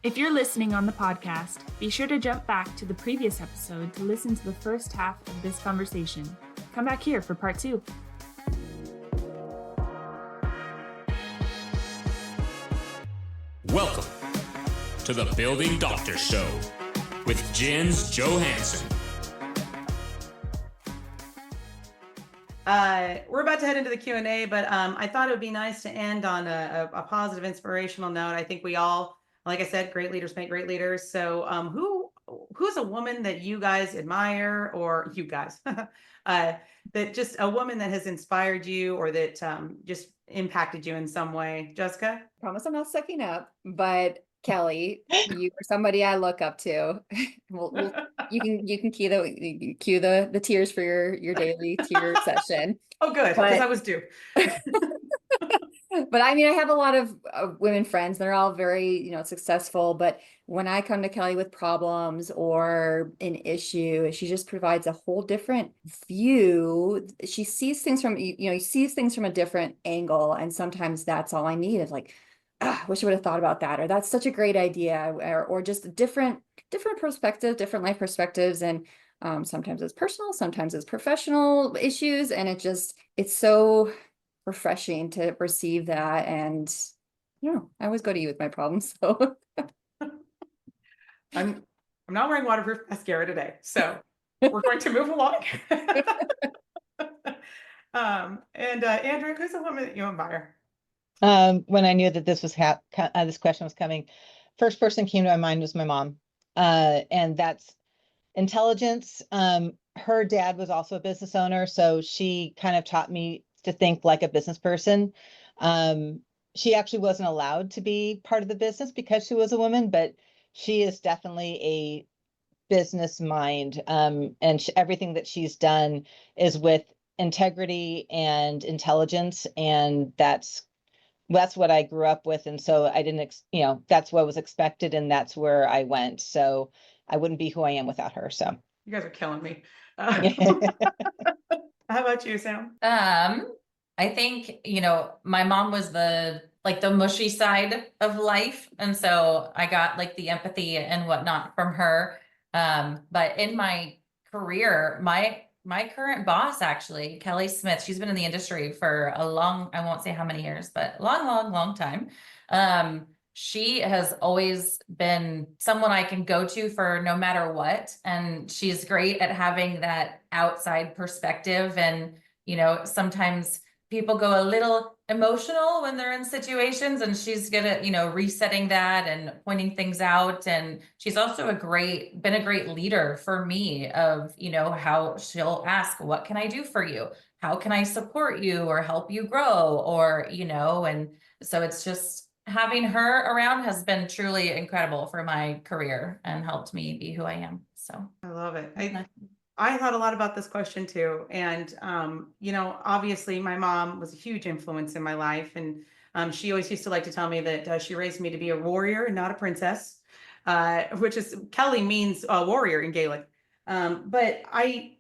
If you're listening on the podcast, be sure to jump back to the previous episode to listen to the first half of this conversation. Come back here for part 2. Welcome to the Building Doctor Show with Jens Johansson. We're about to head into the Q&A, but I thought it would be nice to end on a positive, inspirational note. I think we all, like I said, great leaders make great leaders. So who's a woman that you guys admire, or you guys, that just a woman that has inspired you or that just impacted you in some way? Jessica? Promise I'm not sucking up, but Kelly, you are somebody I look up to. You can cue the tears for your daily tear session. Oh, good, because I was due. But I mean, I have a lot of women friends. They're all very, successful. But when I come to Kelly with problems or an issue, she just provides a whole different view. She sees things from, sees things from a different angle. And sometimes that's all I need is like, I wish I would have thought about that, or that's such a great idea, or just a different perspective, different life perspectives. And sometimes it's personal, sometimes it's professional issues. And it's so refreshing to receive that. And I always go to you with my problems. So I'm not wearing waterproof mascara today, so we're going to move along. And Andrew, who's a woman that you admire? When I knew that this question was coming, first person came to my mind was my mom, and that's intelligence. Her dad was also a business owner, so she kind of taught me to think like a business person. She actually wasn't allowed to be part of the business because she was a woman, but she is definitely a business mind, and everything that she's done is with integrity and intelligence, and that's what I grew up with. And so I didn't, that's what was expected, and that's where I went. So I wouldn't be who I am without her. So you guys are killing me. How about you, Sam? I think, my mom was the mushy side of life. And so I got like the empathy and whatnot from her. But in my career, my current boss, actually, Kelly Smith, she's been in the industry for I won't say how many years, but long time. She has always been someone I can go to for no matter what. And she's great at having that outside perspective. And, sometimes people go a little emotional when they're in situations, and she's good at, resetting that and pointing things out. And she's also been a great leader for me of, how she'll ask, what can I do for you? How can I support you or help you grow? Or, and so it's just having her around has been truly incredible for my career and helped me be who I am. So I love it. I thought a lot about this question too. And, obviously my mom was a huge influence in my life. And she always used to like to tell me that she raised me to be a warrior and not a princess, which is Kelly means warrior in Gaelic. But I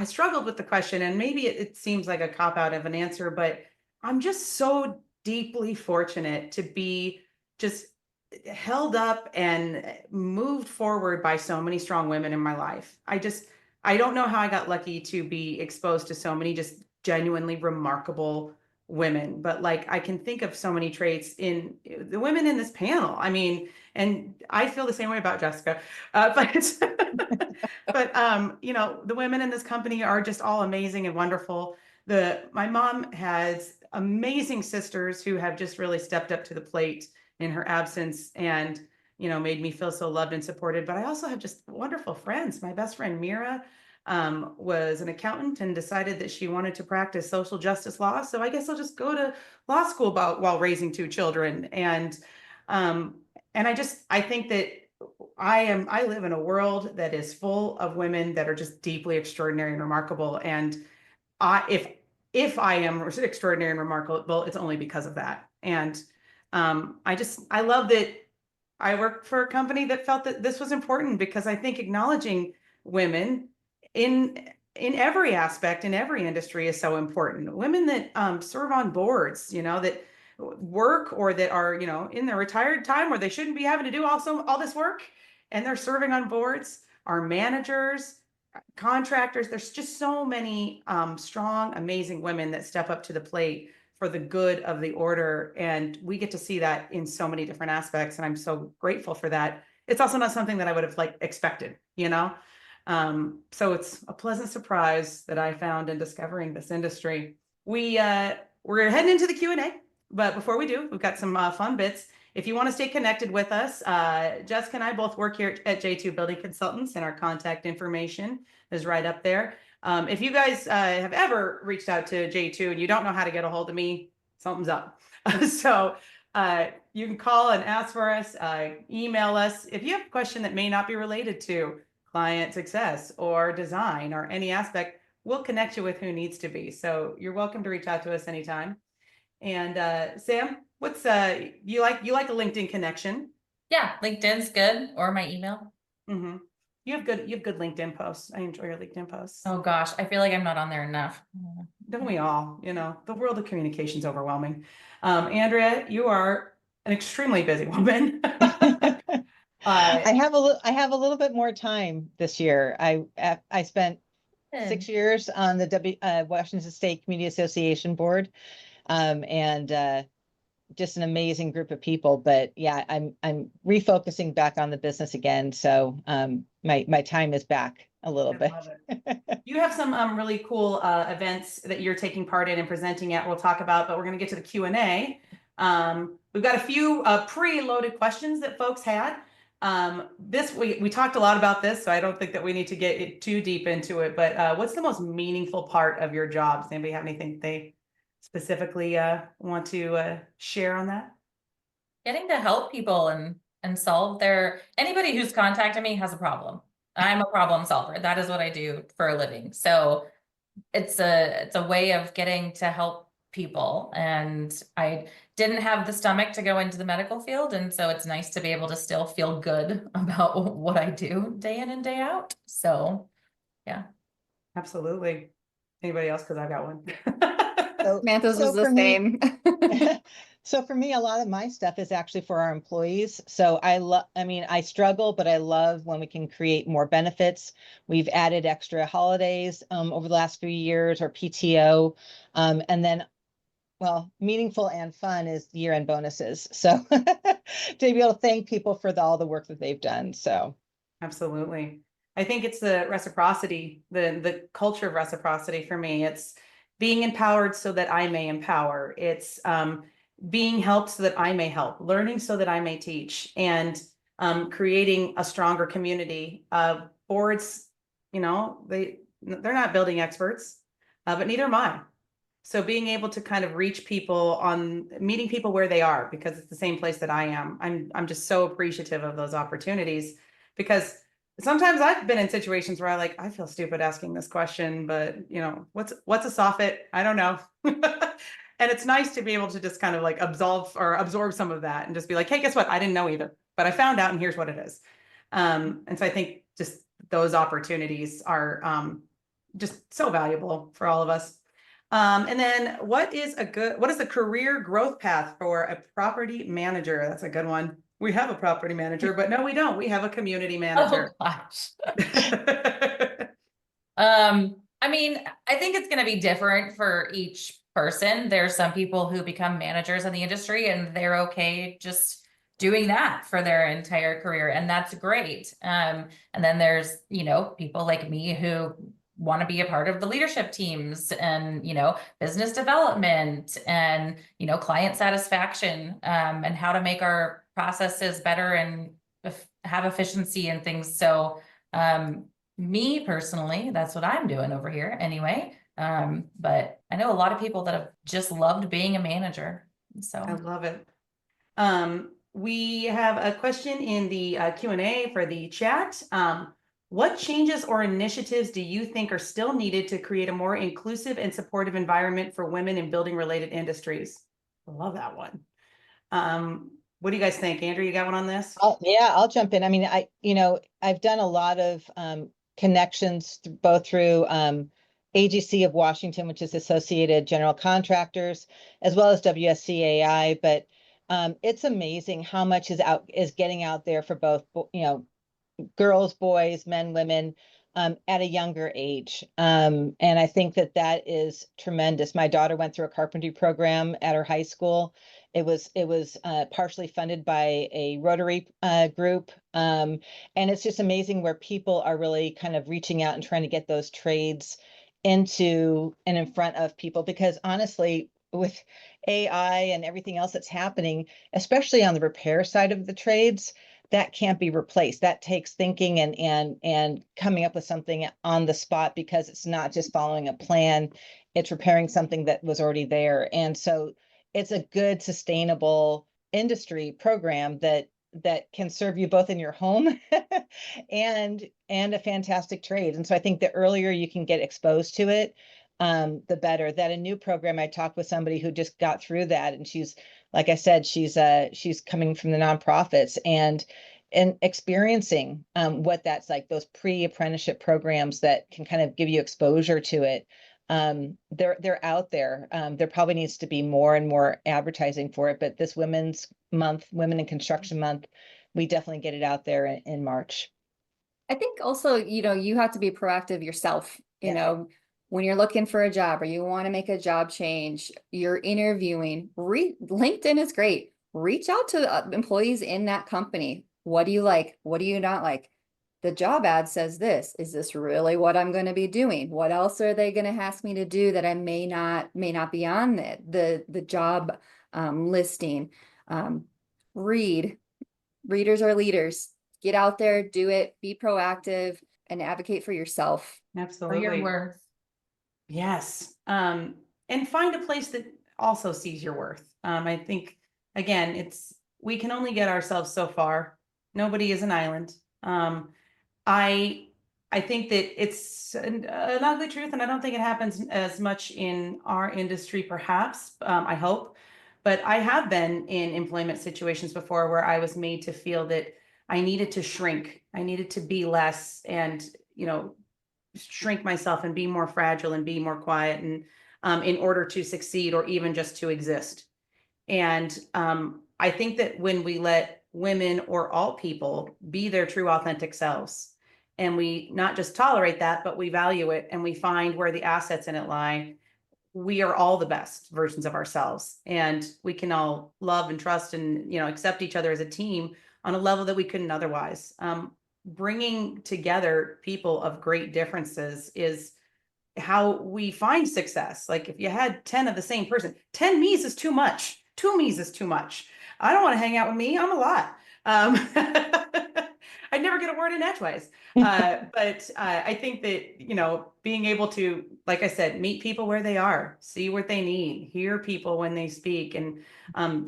struggled with the question, and maybe it seems like a cop-out of an answer, but I'm just so deeply fortunate to be just held up and moved forward by so many strong women in my life. I don't know how I got lucky to be exposed to so many just genuinely remarkable women, but like I can think of so many traits in the women in this panel. I mean, and I feel the same way about Jessica, but the women in this company are just all amazing and wonderful. My mom has amazing sisters who have just really stepped up to the plate in her absence and, made me feel so loved and supported. But I also have just wonderful friends. My best friend, Mira, was an accountant and decided that she wanted to practice social justice law. So I guess I'll just go to law school while raising 2 children. And I think that I live in a world that is full of women that are just deeply extraordinary and remarkable. And if I am extraordinary and remarkable, it's only because of that. And I love that I work for a company that felt that this was important, because I think acknowledging women in every aspect, in every industry is so important. Women that serve on boards, that work or that are, you know, in their retired time where they shouldn't be having to do all this work, and they're serving on boards, our managers, contractors. There's just so many strong, amazing women that step up to the plate for the good of the order. And we get to see that in so many different aspects. And I'm so grateful for that. It's also not something that I would have like expected, you know? So it's a pleasant surprise that I found in discovering this industry. We're heading into the Q&A, but before we do, we've got some fun bits. If you want to stay connected with us, Jessica and I both work here at J2 Building Consultants, and our contact information is right up there. If you guys have ever reached out to J2 and you don't know how to get a hold of me, something's up. So you can call and ask for us, email us. If you have a question that may not be related to client success or design or any aspect, we'll connect you with who needs to be. So you're welcome to reach out to us anytime. And Sam, what's you like a LinkedIn connection? Yeah, LinkedIn's good, or my email. Mm-hmm. You have good LinkedIn posts. I enjoy your LinkedIn posts. Oh gosh, I feel like I'm not on there enough. Don't we all? You know, the world of communication is overwhelming. Andrea, you are an extremely busy woman. I have a little bit more time this year. I spent 6 years on the Washington State Community Association board, and just an amazing group of people. But yeah, I'm refocusing back on the business again, so my time is back a little bit. Love it. You have some really cool events that you're taking part in and presenting at. We'll talk about, but we're going to get to the Q&A. We've got a few pre-loaded questions that folks had. We talked a lot about this, so I don't think that we need to get too deep into it. But what's the most meaningful part of your job? Does anybody have anything they specifically want to share on that? Getting to help people and solve anybody who's contacted me has a problem. I'm a problem solver. That is what I do for a living. So it's a way of getting to help people. And I didn't have the stomach to go into the medical field. And so it's nice to be able to still feel good about what I do day in and day out. So yeah. Absolutely. Anybody else? Because I've got one. Samantha's was the for me- same. So for me, a lot of my stuff is actually for our employees. So I struggle, but I love when we can create more benefits. We've added extra holidays over the last few years, or PTO. And then, well, meaningful and fun is year-end bonuses. So to be able to thank people for all the work that they've done. So Absolutely. I think it's the reciprocity, the culture of reciprocity for me. It's being empowered so that I may empower. It's being helped so that I may help, learning so that I may teach, and creating a stronger community. Boards, you know, they're not building experts, but neither am I. So being able to kind of reach people on meeting people where they are, because it's the same place that I am. I'm just so appreciative of those opportunities, because sometimes I've been in situations where I feel stupid asking this question, but you know, what's a soffit? I don't know. And it's nice to be able to just kind of like absorb some of that and just be like, hey, guess what? I didn't know either, but I found out and here's what it is. And so I think just those opportunities are just so valuable for all of us. And then what is a career growth path for a property manager? That's a good one. We have a property manager, but no, we don't. We have a community manager. Oh gosh. I mean, I think it's going to be different for each person. There's some people who become managers in the industry and they're okay just doing that for their entire career, and that's great. And then there's, people like me who want to be a part of the leadership teams and, business development and, client satisfaction, and how to make our processes better and have efficiency and things. So, me personally, that's what I'm doing over here anyway. But I know a lot of people that have just loved being a manager. So I love it. We have a question in the Q&A for the chat. What changes or initiatives do you think are still needed to create a more inclusive and supportive environment for women in building related industries? I love that one. What do you guys think? Andrew, you got one on this? Yeah, I'll jump in. I mean, I've done a lot of connections both through AGC of Washington, which is Associated General Contractors, as well as WSCAI. But it's amazing how much is getting out there for both, girls, boys, men, women, at a younger age. And I think that is tremendous. My daughter went through a carpentry program at her high school. It was partially funded by a Rotary group. And it's just amazing where people are really kind of reaching out and trying to get those trades into and in front of people, because honestly, with AI and everything else that's happening, especially on the repair side of the trades, that can't be replaced. That takes thinking and coming up with something on the spot, because it's not just following a plan, it's repairing something that was already there. And so it's a good sustainable industry program that can serve you both in your home and a fantastic trade. And so I think the earlier you can get exposed to it, the better. That a new program, I talked with somebody who just got through that, and she's, like I said, she's coming from the nonprofits and experiencing what that's like, those pre-apprenticeship programs that can kind of give you exposure to it. They're out there. There probably needs to be more and more advertising for it, but this Women's Month, Women in Construction Month, we definitely get it out there in March. I think also, you have to be proactive yourself, when you're looking for a job or you want to make a job change, you're interviewing, LinkedIn is great. Reach out to employees in that company. What do you like? What do you not like? The job ad says this. Is this really what I'm going to be doing? What else are they going to ask me to do that I may not be on the job listing? Readers are leaders. Get out there, do it, be proactive, and advocate for yourself. For Absolutely. your worth. Yes. And find a place that also sees your worth. I think, again, we can only get ourselves so far. Nobody is an island. I think that it's an ugly truth, and I don't think it happens as much in our industry, perhaps. I hope. But I have been in employment situations before where I was made to feel that I needed to shrink. I needed to be less and, shrink myself and be more fragile and be more quiet, and in order to succeed or even just to exist. And I think that when we let women or all people be their true authentic selves, and we not just tolerate that, but we value it and we find where the assets in it lie, we are all the best versions of ourselves, and we can all love and trust and accept each other as a team on a level that we couldn't otherwise. Bringing together people of great differences is how we find success. Like, if you had 10 of the same person, 10 me's is too much. 2 me's is too much. I don't want to hang out with me. I'm a lot. I'd never get a word in edgewise. But I think that, being able to, like I said, meet people where they are, see what they need, hear people when they speak, and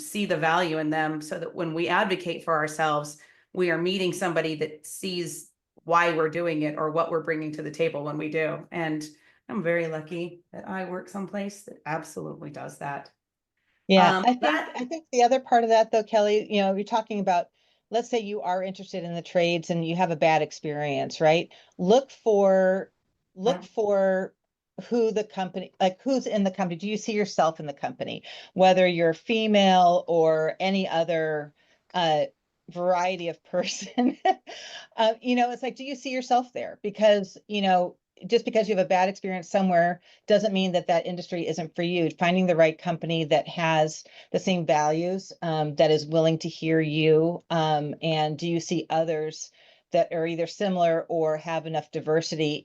see the value in them, so that when we advocate for ourselves, we are meeting somebody that sees why we're doing it or what we're bringing to the table when we do. And I'm very lucky that I work someplace that absolutely does that. Yeah, I think the other part of that, though, Kelly, you're talking about, let's say you are interested in the trades and you have a bad experience, right? Look for who the company, like who's in the company. Do you see yourself in the company, whether you're female or any other variety of person? It's like, do you see yourself there? Because, just because you have a bad experience somewhere doesn't mean that industry isn't for you. Finding the right company that has the same values, that is willing to hear you, and do you see others that are either similar or have enough diversity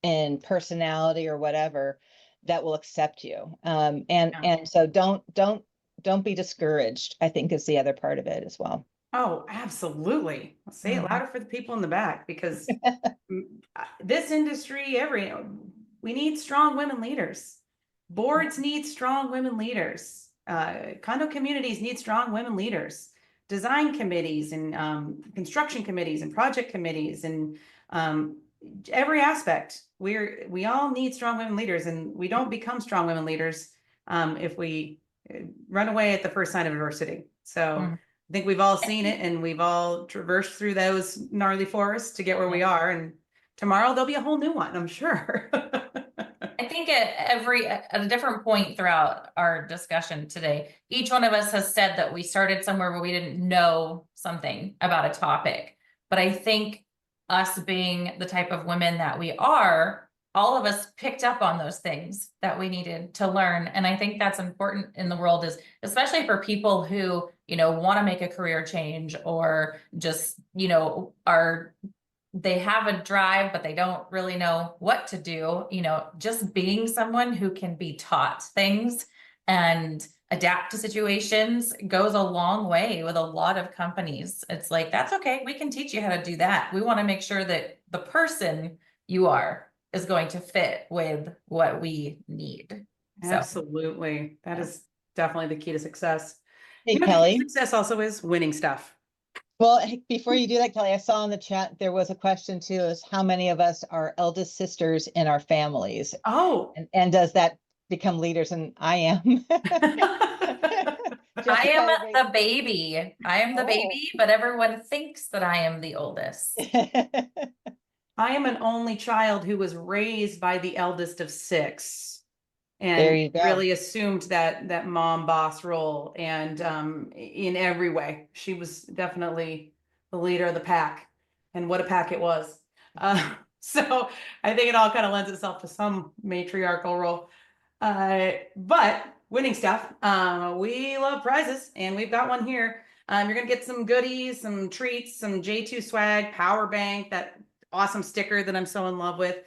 in personality or whatever that will accept you. And so don't be discouraged, I think, is the other part of it as well. Oh, absolutely. I'll say it louder for the people in the back, because this industry, we need strong women leaders. Boards need strong women leaders. Condo communities need strong women leaders. Design committees and construction committees and project committees, and every aspect. We all need strong women leaders, and we don't become strong women leaders if we run away at the first sign of adversity. So I think we've all seen it, and we've all traversed through those gnarly forests to get where we are. And tomorrow there'll be a whole new one, I'm sure. I think at a different point throughout our discussion today, each one of us has said that we started somewhere where we didn't know something about a topic. But I think us being the type of women that we are, all of us picked up on those things that we needed to learn. And I think that's important in the world, is especially for people who, want to make a career change, or just, they have a drive, but they don't really know what to do. Just being someone who can be taught things and adapt to situations goes a long way with a lot of companies. It's like, that's okay. We can teach you how to do that. We want to make sure that the person you are is going to fit with what we need. So, Absolutely. That is definitely the key to success. Hey, The key to Kelly. success also is winning stuff. Well, before you do that, Kelly, I saw in the chat there was a question too: is how many of us are eldest sisters in our families, Oh, and does that become leaders? And I am. I am kind of the baby. I am the baby, but everyone thinks that I am the oldest. I am an only child who was raised by the eldest of 6, There and you go. really assumed that mom boss role, and in every way she was definitely the leader of the pack, and what a pack it was. So I think it all kind of lends itself to some matriarchal role. But winning stuff, we love prizes, and we've got one here. You're gonna get some goodies, some treats, some J2 swag, power bank, that awesome sticker that I'm so in love with.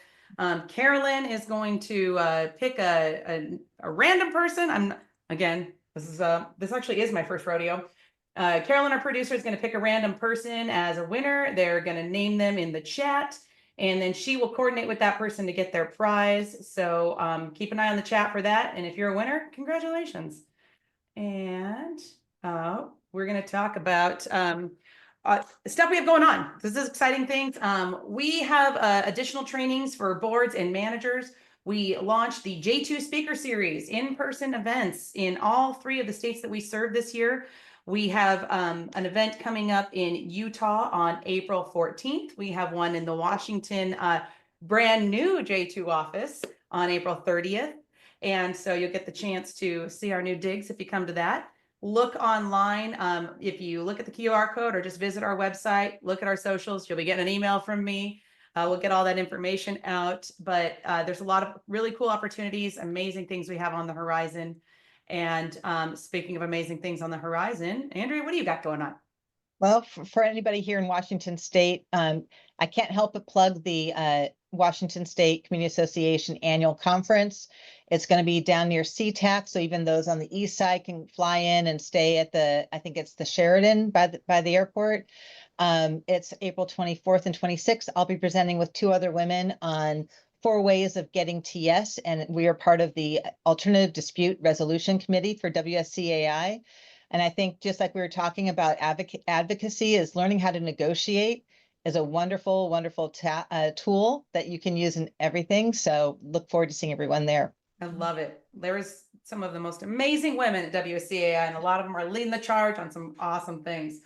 Carolyn is going to pick a random person. This actually is my first rodeo. Carolyn, our producer, is going to pick a random person as a winner. They're going to name them in the chat, and then she will coordinate with that person to get their prize. So keep an eye on the chat for that. And if you're a winner, congratulations. And we're going to talk about stuff we have going on. This is exciting things. We have additional trainings for boards and managers. We launched the J2 Speaker Series, in-person events in all 3 of the states that we serve this year. We have an event coming up in Utah on April 14th. We have one in the Washington brand new J2 office on April 30th. And so you'll get the chance to see our new digs if you come to that. Look online. If you look at the QR code or just visit our website, look at our socials, you'll be getting an email from me. We'll get all that information out, but there's a lot of really cool opportunities, amazing things we have on the horizon. And speaking of amazing things on the horizon, Andrea, what do you got going on? Well, for anybody here in Washington State, I can't help but plug the Washington State Community Association annual conference. It's going to be down near SeaTac, so even those on the east side can fly in and stay at I think it's the Sheridan by the airport. It's April 24th and 26th. I'll be presenting with 2 other women on 4 ways of getting to yes, and we are part of the Alternative Dispute Resolution Committee for WSCAI. And I think, just like we were talking about, advocacy is learning how to negotiate is a wonderful, wonderful tool that you can use in everything. So look forward to seeing everyone there. I love it. There's some of the most amazing women at WCAI, and a lot of them are leading the charge on some awesome things.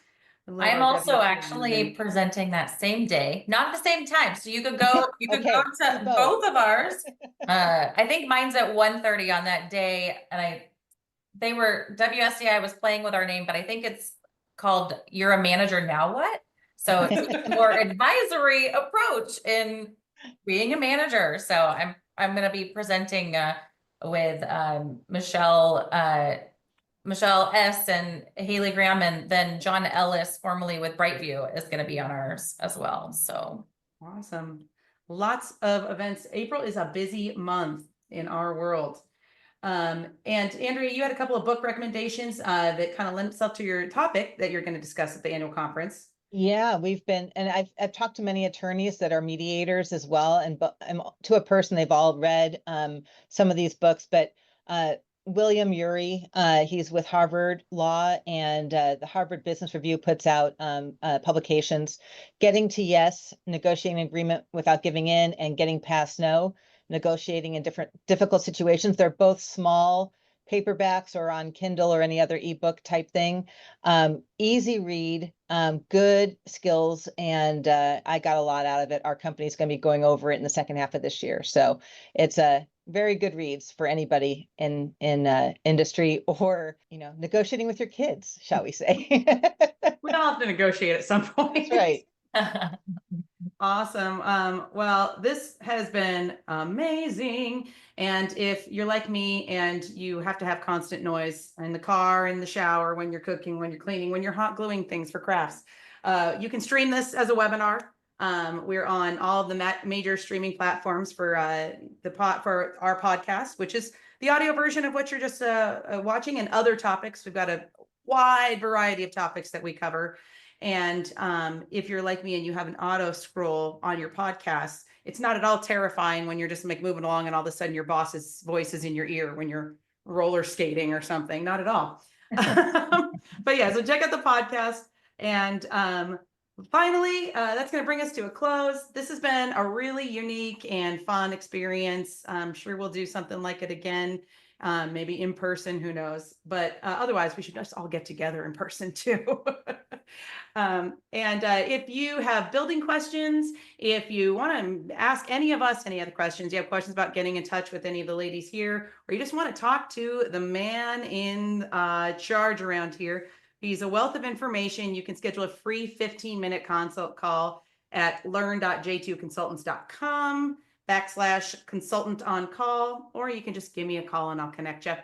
I'm also actually presenting that same day, not at the same time. So you could go, Okay, go to both of ours. I think mine's at 1:30 on that day. And WSCI was playing with our name, but I think it's called You're a Manager Now What? So it's a more advisory approach in being a manager. So I'm going to be presenting with Michelle S. and Haley Graham, and then John Ellis, formerly with Brightview, is going to be on ours as well. So awesome. Lots of events. April is a busy month in our world. And Andrea, you had a couple of book recommendations that kind of lend itself to your topic that you're going to discuss at the annual conference. Yeah, and I've talked to many attorneys that are mediators as well, and to a person, they've all read some of these books, but William Ury, he's with Harvard Law, and the Harvard Business Review puts out publications. Getting to Yes, Negotiating Agreement Without Giving In, and Getting Past No, Negotiating in Difficult Situations. They're both small paperbacks or on Kindle or any other ebook type thing. Easy read, good skills, and I got a lot out of it. Our company's going to be going over it in the second half of this year. So it's very good reads for anybody in industry or, negotiating with your kids, shall we say. We all have to negotiate at some point. That's right. Awesome. Well, this has been amazing. And if you're like me and you have to have constant noise in the car, in the shower, when you're cooking, when you're cleaning, when you're hot gluing things for crafts, you can stream this as a webinar. We're on all of the major streaming platforms for for our podcast, which is the audio version of what you're just watching, and other topics. We've got a wide variety of topics that we cover. And if you're like me and you have an auto scroll on your podcast, it's not at all terrifying when you're just moving along and all of a sudden your boss's voice is in your ear when you're roller skating or something. Not at all. But yeah, so check out the podcast. And finally, that's going to bring us to a close. This has been a really unique and fun experience. I'm sure we'll do something like it again. Maybe in person, who knows? But otherwise, we should just all get together in person too. If you have building questions, if you want to ask any of us any other questions, you have questions about getting in touch with any of the ladies here, or you just want to talk to the man in charge around here, he's a wealth of information. You can schedule a free 15-minute consult call at learn.j2consultants.com/consultant on call, or you can just give me a call and I'll connect you.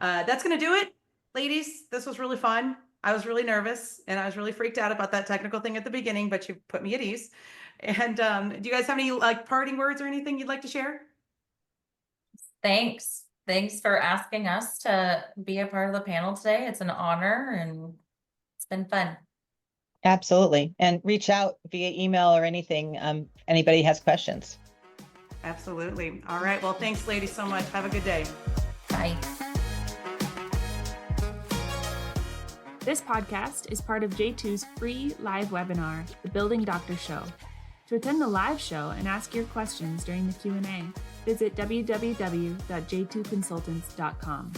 That's going to do it. Ladies, this was really fun. I was really nervous and I was really freaked out about that technical thing at the beginning, but you put me at ease. And do you guys have any parting words or anything you'd like to share? Thanks for asking us to be a part of the panel today. It's an honor and it's been fun. Absolutely. And reach out via email or anything. Anybody has questions. Absolutely. All right. Well, thanks, ladies, so much. Have a good day. Bye. This podcast is part of J2's free live webinar, The Building Doctor Show. To attend the live show and ask your questions during the Q&A, visit www.j2consultants.com.